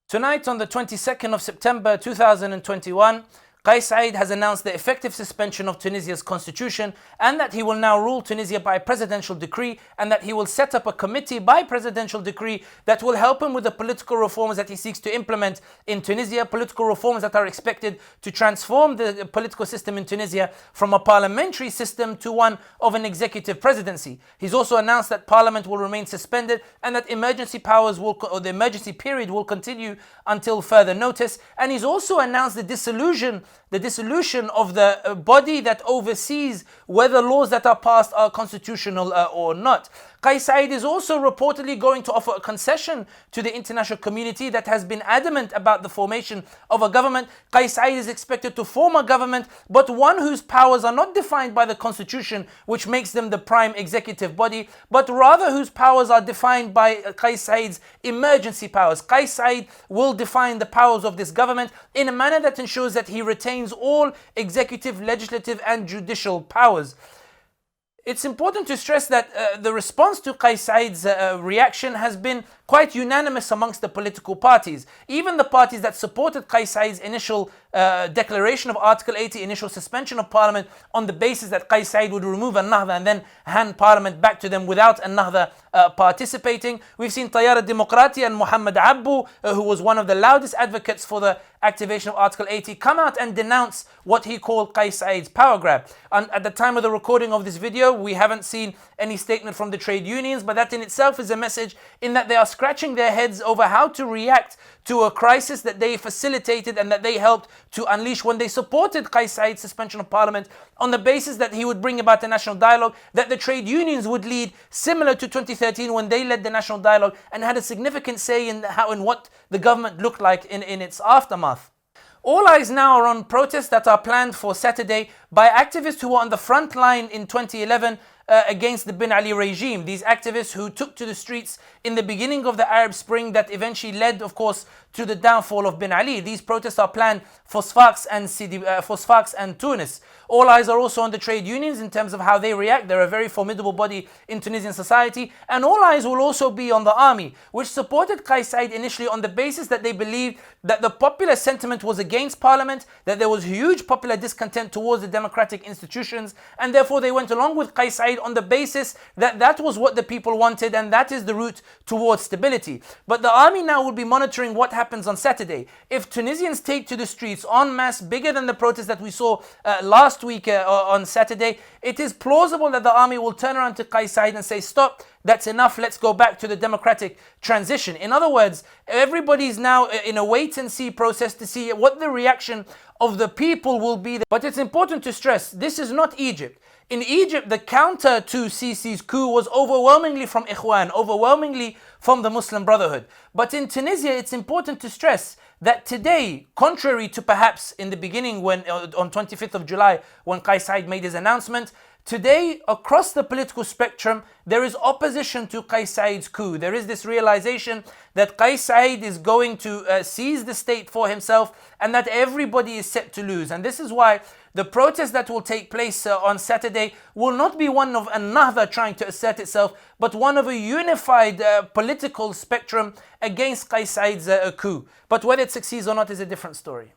Tonight, on the 22nd of September 2021, Saied has announced the effective suspension of Tunisia's constitution and that he will now rule Tunisia by presidential decree, and that he will set up a committee by presidential decree that will help him with the political reforms that he seeks to implement in Tunisia, political reforms that are expected to transform the political system in Tunisia from a parliamentary system to one of an executive presidency. He's also announced that parliament will remain suspended and that the emergency period will continue until further notice. And he's also announced the dissolution of the body that oversees whether laws that are passed are constitutional or not. Saied is also reportedly going to offer a concession to the international community that has been adamant about the formation of a government. Saied is expected to form a government, but one whose powers are not defined by the constitution, which makes them the prime executive body, but rather whose powers are defined by Said's emergency powers. Saied will define the powers of this government in a manner that ensures that he retains all executive, legislative and judicial powers. It's important to stress that the response to Said's reaction has been quite unanimous amongst the political parties. Even the parties that supported Said's initial declaration of Article 80, initial suspension of parliament on the basis that Said would remove An-Nahda and then hand parliament back to them without An-Nahda participating. We've seen Tayyara Demokrati and Muhammad Abbu, who was one of the loudest advocates for the activation of Article 80, come out and denounce what he called Said's power grab. And at the time of the recording of this video, we haven't seen any statement from the trade unions, but that in itself is a message in that they are scratching their heads over how to react to a crisis that they facilitated and that they helped to unleash when they supported Said's suspension of parliament on the basis that he would bring about a national dialogue that the trade unions would lead, similar to 2013 when they led the national dialogue and had a significant say in how and what the government looked like in its aftermath. All eyes now are on protests that are planned for Saturday by activists who were on the front line in 2011 against the Ben Ali regime. These activists who took to the streets in the beginning of the Arab Spring that eventually led, of course, to the downfall of Ben Ali. These protests are planned for Sfax and Tunis. All eyes are also on the trade unions in terms of how they react. They're a very formidable body in Tunisian society. And all eyes will also be on the army, which supported Said initially on the basis that they believed that the popular sentiment was against parliament, that there was huge popular discontent towards the democratic institutions, and therefore they went along with Said on the basis that that was what the people wanted and that is the route towards stability. But the army now will be monitoring what happens on Saturday. If Tunisians take to the streets en masse, bigger than the protest that we saw last week on Saturday, it is plausible that the army will turn around to Said and say, stop, that's enough, let's go back to the democratic transition. In other words, everybody's now in a wait and see process to see what the reaction of the people will be. But it's important to stress, this is not Egypt. In Egypt, the counter to Sisi's coup was overwhelmingly from Ikhwan, overwhelmingly from the Muslim Brotherhood. But in Tunisia, it's important to stress that today, contrary to perhaps in the beginning when on 25th of July, when Said made his announcement, today, across the political spectrum, there is opposition to Said's coup. There is this realization that Said is going to seize the state for himself and that everybody is set to lose. And this is why the protest that will take place on Saturday will not be one of An-Nahda trying to assert itself, but one of a unified political spectrum against Said's coup. But whether it succeeds or not is a different story.